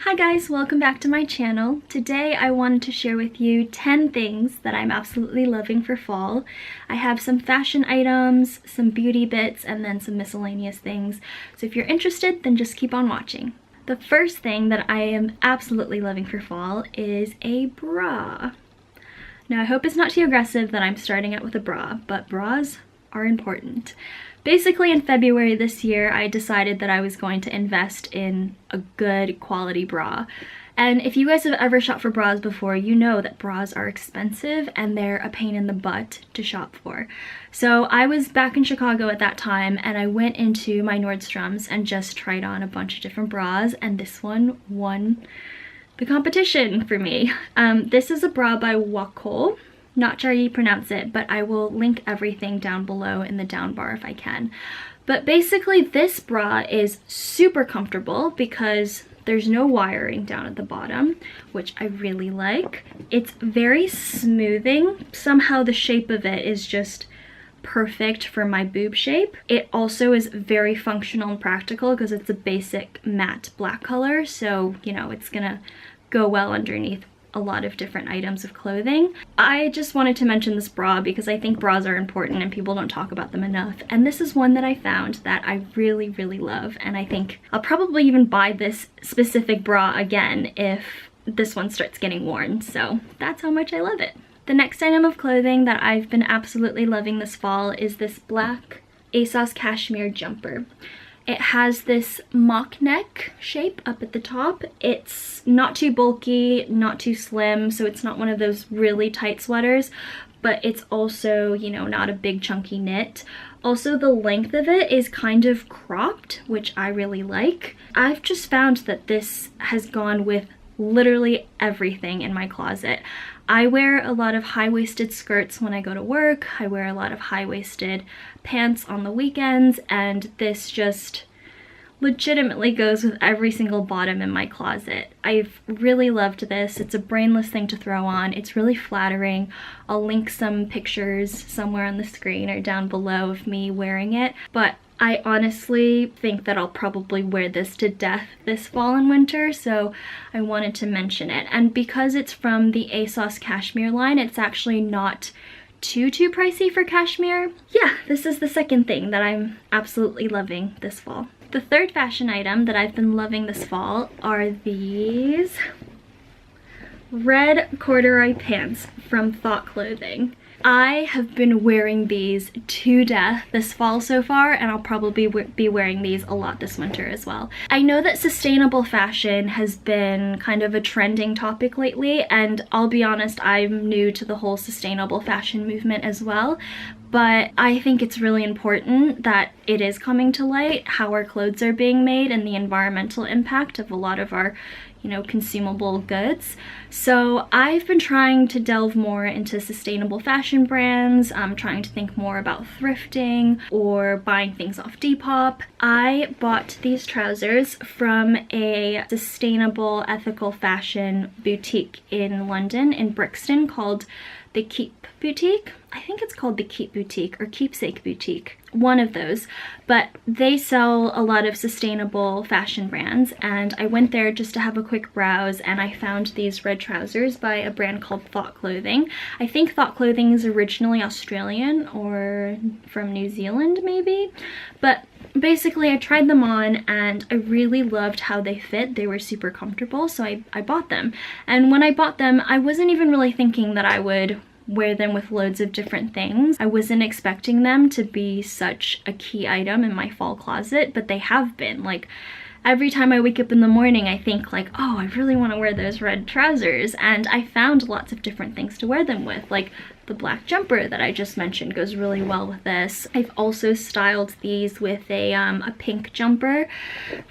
Hi guys, welcome back to my channel. Today I wanted to share with you 10 things that I'm absolutely loving for fall. I have some fashion items, some beauty bits, and then some miscellaneous things. So if you're interested, then just keep on watching. The first thing that I am absolutely loving for fall is a bra. Now I hope it's not too aggressive that I'm starting out with a bra, but bras are important. Basically in February this year, I decided that I was going to invest in a good quality bra. And if you guys have ever shopped for bras before, you know that bras are expensive and they're a pain in the butt to shop for. So I was back in Chicago at that time and I went into my Nordstrom's and just tried on a bunch of different bras, and this one won the competition for me. This is a bra by Wacol. Not sure how you pronounce it, but I will link everything down below in the down bar if I can. But basically this bra is super comfortable because there's no wiring down at the bottom, which I really like. It's very smoothing. Somehow the shape of it is just perfect for my boob shape. It also is very functional and practical because it's a basic matte black color, so you know it's gonna go well underneath a lot of different items of clothing. I just wanted to mention this bra because I think bras are important and people don't talk about them enough, and this is one that I found that I really love, and I think I'll probably even buy this specific bra again if this one starts getting worn, so that's how much I love it. The next item of clothing that I've been absolutely loving this fall is this black ASOS cashmere jumper. It has this mock neck shape up at the top. It's not too bulky, not too slim, so it's not one of those really tight sweaters, but it's also, you know, not a big chunky knit. Also, the length of it is kind of cropped, which I really like. I've just found that this has gone with literally everything in my closet. I wear a lot of high-waisted skirts when I go to work. I wear a lot of high-waisted pants on the weekends, and this just legitimately goes with every single bottom in my closet. I've really loved this. It's a brainless thing to throw on. It's really flattering. I'll link some pictures somewhere on the screen or down below of me wearing it, but I honestly think that I'll probably wear this to death this fall and winter, so I wanted to mention it. And because it's from the ASOS cashmere line, it's actually not too pricey for cashmere. Yeah, this is the second thing that I'm absolutely loving this fall. The third fashion item that I've been loving this fall are these red corduroy pants from Thought Clothing. I have been wearing these to death this fall so far, and I'll probably be wearing these a lot this winter as well. I know that sustainable fashion has been kind of a trending topic lately, and I'll be honest, I'm new to the whole sustainable fashion movement as well, but I think it's really important that it is coming to light how our clothes are being made and the environmental impact of a lot of our, you know, consumable goods. So I've been trying to delve more into sustainable fashion brands. I'm trying to think more about thrifting or buying things off Depop. I bought these trousers from a sustainable ethical fashion boutique in London, in Brixton, called the Keep Boutique. I think it's called the Keep Boutique or Keepsake Boutique, one of those, but they sell a lot of sustainable fashion brands, and I went there just to have a quick browse, and I found these red trousers by a brand called Thought Clothing. I think Thought Clothing is originally Australian or from New Zealand maybe, but basically I tried them on and I really loved how they fit. They were super comfortable, so I bought them. And when I bought them, I wasn't even really thinking that I would wear them with loads of different things. I wasn't expecting them to be such a key item in my fall closet, but they have been. Like, every time I wake up in the morning, I think like, oh, I really want to wear those red trousers, and I found lots of different things to wear them with. Like the black jumper that I just mentioned goes really well with this. I've also styled these with a pink jumper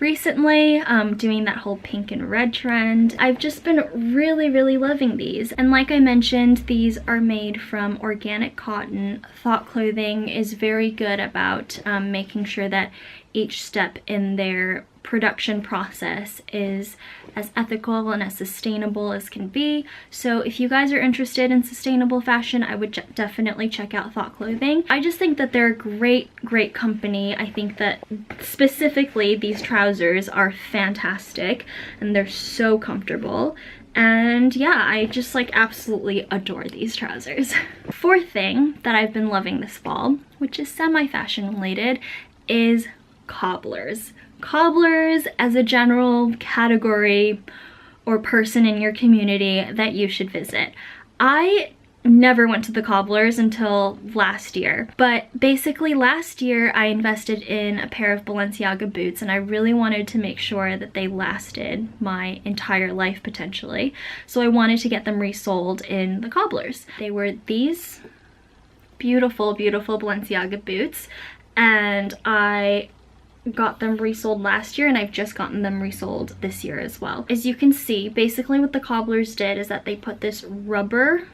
recently, doing that whole pink and red trend. I've just been really loving these, and like I mentioned, these are made from organic cotton. Thought Clothing is very good about making sure that each step in their production process is as ethical and as sustainable as can be. So if you guys are interested in sustainable fashion, I would definitely check out Thought Clothing. I just think that they're a great company. I think that specifically these trousers are fantastic and they're so comfortable. And yeah, I just like absolutely adore these trousers. Fourth thing that I've been loving this fall, which is semi-fashion related, is Cobblers. Cobblers as a general category or person in your community that you should visit. I never went to the Cobblers until last year, but basically last year I invested in a pair of Balenciaga boots and I really wanted to make sure that they lasted my entire life potentially. So I wanted to get them resold in the Cobblers. They were these beautiful Balenciaga boots, and I got them resold last year and I've just gotten them resold this year as well. As you can see, basically what the Cobblers did is that they put this rubber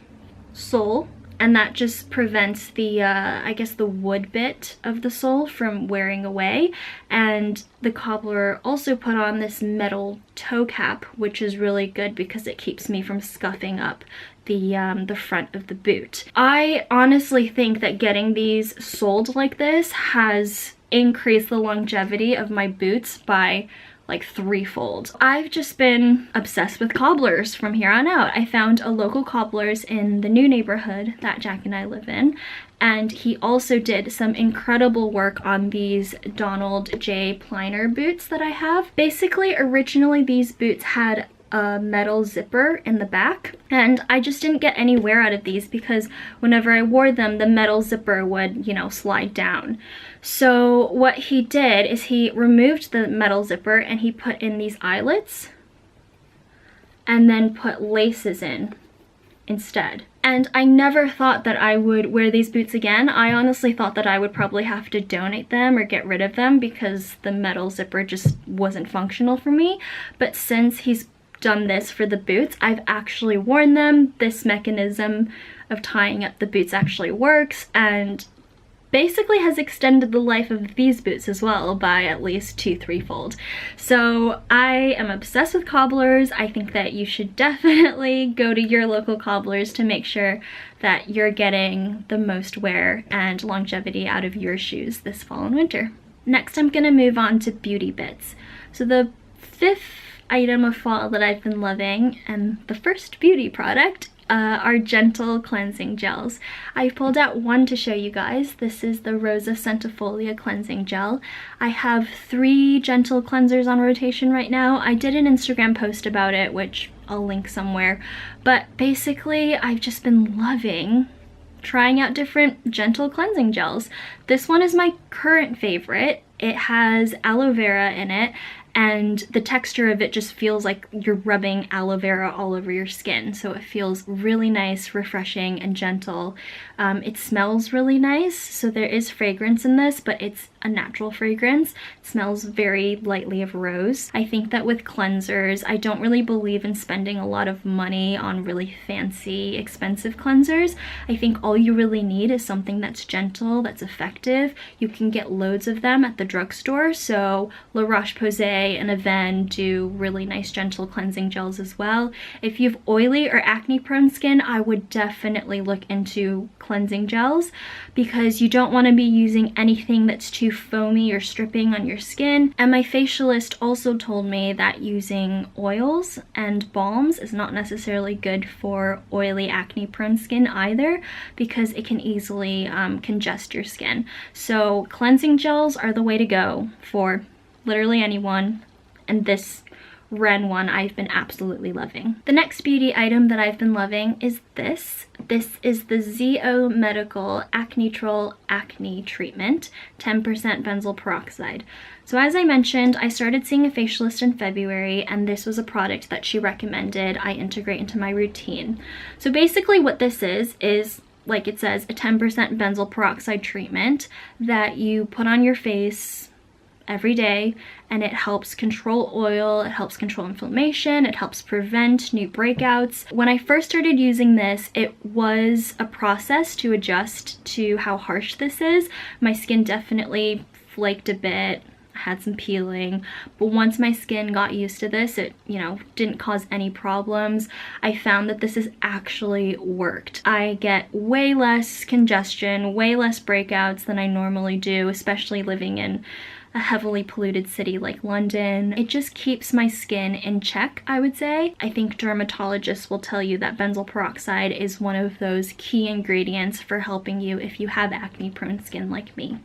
sole, and that just prevents the I guess the wood bit of the sole from wearing away. And the Cobbler also put on this metal toe cap, which is really good because it keeps me from scuffing up the front of the boot. I honestly think that getting these sold like this has increased the longevity of my boots by like threefold. I've just been obsessed with Cobblers from here on out. I found a local Cobblers in the new neighborhood that Jack and I live in, and he also did some incredible work on these Donald J. Pliner boots that I have. Basically, originally these boots had a metal zipper in the back, and I just didn't get any wear out of these because whenever I wore them, the metal zipper would, you know, slide down. So what he did is he removed the metal zipper and he put in these eyelets and then put laces in instead. And I never thought that I would wear these boots again. I honestly thought that I would probably have to donate them or get rid of them because the metal zipper just wasn't functional for me. But since he's done this for the boots, I've actually worn them. This mechanism of tying up the boots actually works and basically has extended the life of these boots as well by at least 2-3-fold. So I am obsessed with Cobblers. I think that you should definitely go to your local Cobblers to make sure that you're getting the most wear and longevity out of your shoes this fall and winter. Next, I'm gonna move on to beauty bits. So the fifth item of fall that I've been loving, and the first beauty product, are gentle cleansing gels. I've pulled out one to show you guys. This is the Rosa Centifolia cleansing gel. I have 3 gentle cleansers on rotation right now. I did an Instagram post about it, which I'll link somewhere, but basically I've just been loving trying out different gentle cleansing gels. This one is my current favorite. It has aloe vera in it, and the texture of it just feels like you're rubbing aloe vera all over your skin. So it feels really nice, refreshing, and gentle. It smells really nice, so there is fragrance in this, but it's a natural fragrance. It smells very lightly of rose. I think that with cleansers, I don't really believe in spending a lot of money on really fancy, expensive cleansers. I think all you really need is something that's gentle, that's effective. You can get loads of them at the drugstore, so La Roche-Posay and Avène do really nice gentle cleansing gels as well. If you have oily or acne prone skin, I would definitely look into cleansing gels because you don't want to be using anything that's too foamy or stripping on your skin. And my facialist also told me that using oils and balms is not necessarily good for oily acne prone skin either because it can easily congest your skin. So cleansing gels are the way to go for literally anyone, and this Ren one I've been absolutely loving. The next beauty item that I've been loving is this. This is the ZO Medical Acne Acne Treatment 10% benzoyl peroxide. So as I mentioned, I started seeing a facialist in February, and this was a product that she recommended I integrate into my routine. So basically what this is like it says, a 10% benzoyl peroxide treatment that you put on your face every day, and it helps control oil, it helps control inflammation, it helps prevent new breakouts. When I first started using this, it was a process to adjust to how harsh this is. My skin definitely flaked a bit, had some peeling, but once my skin got used to this, it, you know, didn't cause any problems. I found that this has actually worked. I get way less congestion, way less breakouts than I normally do, especially living in a heavily polluted city like London. It just keeps my skin in check, I would say. I think dermatologists will tell you that benzoyl peroxide is one of those key ingredients for helping you if you have acne-prone skin like me.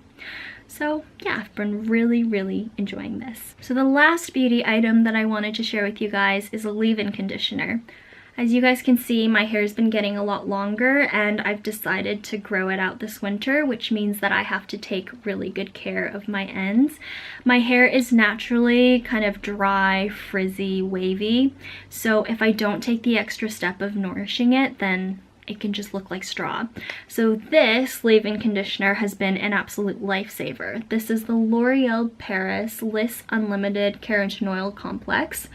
So yeah, I've been really enjoying this. So the last beauty item that I wanted to share with you guys is a leave-in conditioner. As you guys can see, my hair's been getting a lot longer and I've decided to grow it out this winter, which means that I have to take really good care of my ends. My hair is naturally kind of dry, frizzy, wavy, so if I don't take the extra step of nourishing it, then it can just look like straw. So this leave-in conditioner has been an absolute lifesaver. This is the L'Oreal Paris Liss Unlimited Keratin Oil Complex.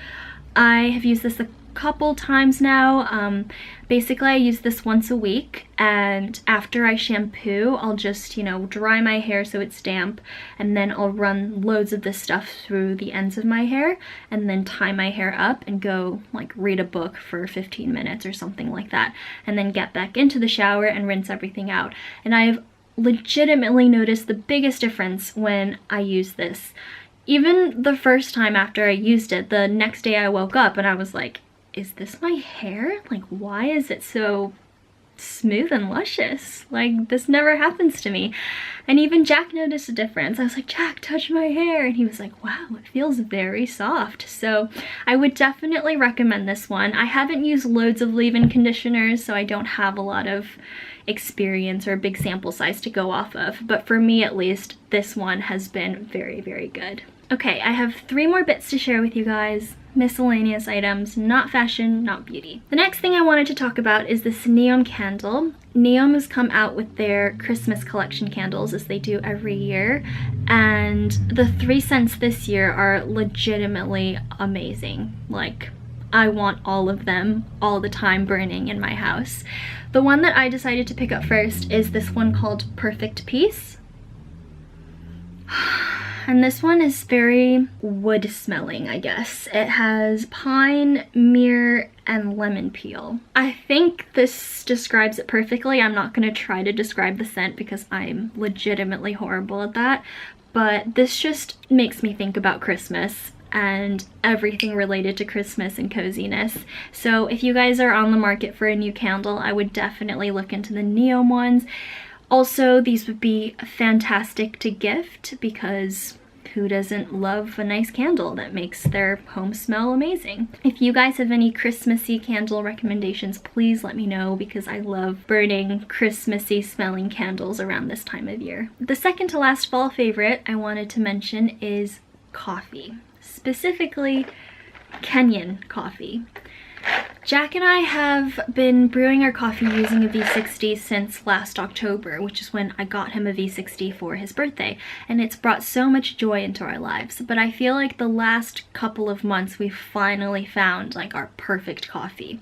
I have used this a couple times now. Basically I use this once a week, and after I shampoo I'll just, you know, dry my hair so it's damp, and then I'll run loads of this stuff through the ends of my hair and then tie my hair up and go like read a book for 15 minutes or something like that, and then get back into the shower and rinse everything out. And I've legitimately noticed the biggest difference when I use this. Even the first time after I used it, the next day I woke up and I was like, is this my hair? Like, why is it so smooth and luscious? Like, this never happens to me. And even Jack noticed a difference. I was like, Jack, touch my hair. And he was like, wow, it feels very soft. So I would definitely recommend this one. I haven't used loads of leave-in conditioners, so I don't have a lot of experience or a big sample size to go off of. But for me, at least, this one has been very good. Okay, I have 3 more bits to share with you guys. Miscellaneous items, not fashion, not beauty. The next thing I wanted to talk about is this Neom candle. Neom has come out with their Christmas collection candles, as they do every year, and the 3 scents this year are legitimately amazing. Like, I want all of them all the time burning in my house. The one that I decided to pick up first is this one called Perfect Peace. And this one is very wood smelling, I guess. It has pine, myrrh, and lemon peel. I think this describes it perfectly. I'm not going to try to describe the scent because I'm legitimately horrible at that. But this just makes me think about Christmas and everything related to Christmas and coziness. So if you guys are on the market for a new candle, I would definitely look into the Neom ones. Also, these would be fantastic to gift because who doesn't love a nice candle that makes their home smell amazing? If you guys have any Christmassy candle recommendations, please let me know because I love burning Christmassy smelling candles around this time of year. The second to last fall favorite I wanted to mention is coffee, specifically Kenyan coffee. Jack and I have been brewing our coffee using a V60 since last October, which is when I got him a V60 for his birthday, and it's brought so much joy into our lives. But I feel like the last couple of months we've finally found like our perfect coffee.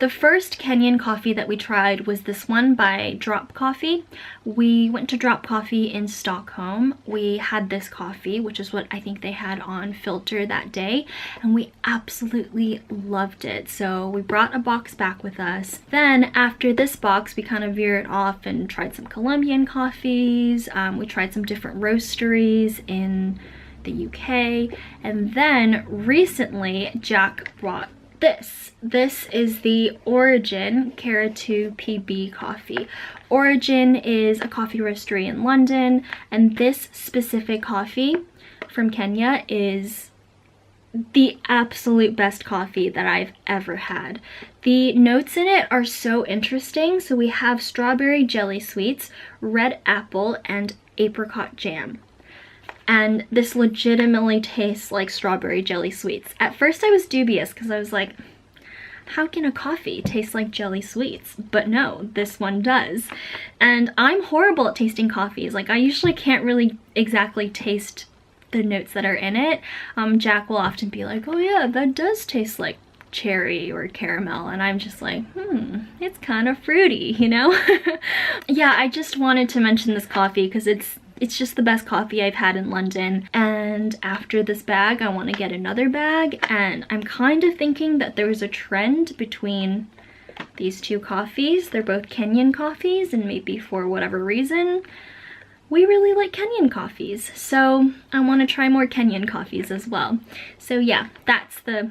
The first Kenyan coffee that we tried was this one by Drop Coffee. We went to Drop Coffee in Stockholm. We had this coffee, which is what I think they had on filter that day, and we absolutely loved it. So we brought a box back with us. Then after this box, we kind of veered off and tried some Colombian coffees. We tried some different roasteries in the UK. And then recently, Jack brought this. This is the Origin Keratin PB coffee. Origin is a coffee roastery in London, and this specific coffee from Kenya is the absolute best coffee that I've ever had. The notes in it are so interesting. So we have strawberry jelly sweets, red apple, and apricot jam. And this legitimately tastes like strawberry jelly sweets. At first I was dubious because I was like, how can a coffee taste like jelly sweets? But no, this one does. And I'm horrible at tasting coffees. Like, I usually can't really exactly taste the notes that are in it. Jack will often be like, oh yeah, that does taste like cherry or caramel, and I'm just like, it's kind of fruity, you know? Yeah, I just wanted to mention this coffee because it's It's just the best coffee I've had in London. And after this bag, I want to get another bag. And I'm kind of thinking that there's a trend between these two coffees. They're both Kenyan coffees, and maybe for whatever reason, we really like Kenyan coffees. So I want to try more Kenyan coffees as well. So yeah, that's the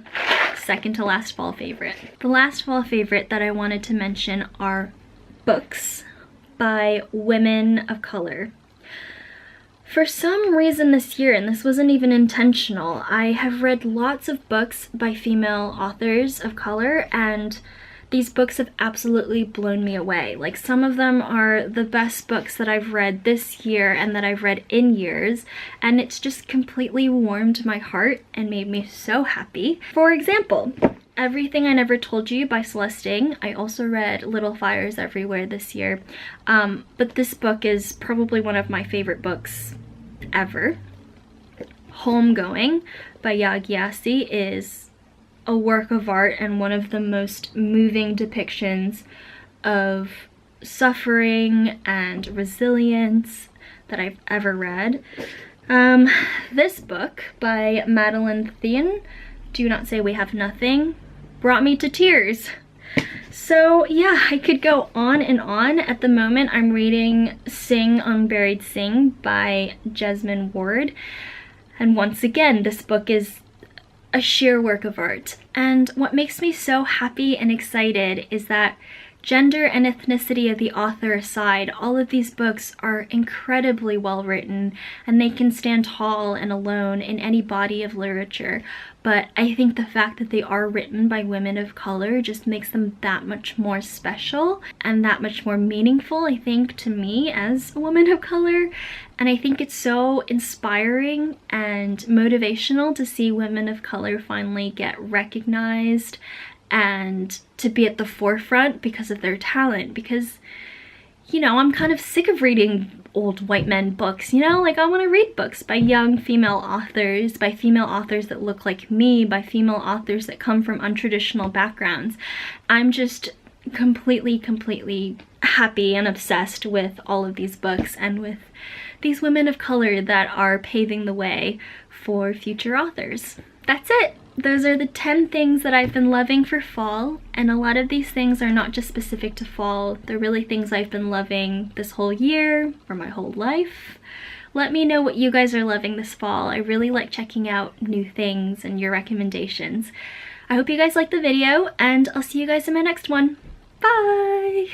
second to last fall favorite. The last fall favorite that I wanted to mention are books by women of color. For some reason this year, and this wasn't even intentional, I have read lots of books by female authors of color, and these books have absolutely blown me away. Like, some of them are the best books that I've read this year and that I've read in years, and it's just completely warmed my heart and made me so happy. For example, Everything I Never Told You by Celeste Ng. I also read Little Fires Everywhere this year, but this book is probably one of my favorite books ever. Homegoing by Yagyasi is a work of art and one of the most moving depictions of suffering and resilience that I've ever read. This book by Madeline Thien, Do Not Say We Have Nothing, brought me to tears. So yeah, I could go on and on. At the moment, I'm reading Sing Unburied Sing by Jesmyn Ward. And once again, this book is a sheer work of art. And what makes me so happy and excited is that, gender and ethnicity of the author aside, all of these books are incredibly well written, and they can stand tall and alone in any body of literature. But I think the fact that they are written by women of color just makes them that much more special and that much more meaningful, I think, to me as a woman of color. And I think it's so inspiring and motivational to see women of color finally get recognized and to be at the forefront because of their talent. Because, you know, I'm kind of sick of reading old white men books, you know? Like, I want to read books by young female authors, by female authors that look like me, by female authors that come from untraditional backgrounds. I'm just completely happy and obsessed with all of these books and with these women of color that are paving the way for future authors. That's it. Those are the 10 things that I've been loving for fall, and a lot of these things are not just specific to fall. They're really things I've been loving this whole year or my whole life. Let me know what you guys are loving this fall. I really like checking out new things and your recommendations. I hope you guys liked the video, and I'll see you guys in my next one. Bye!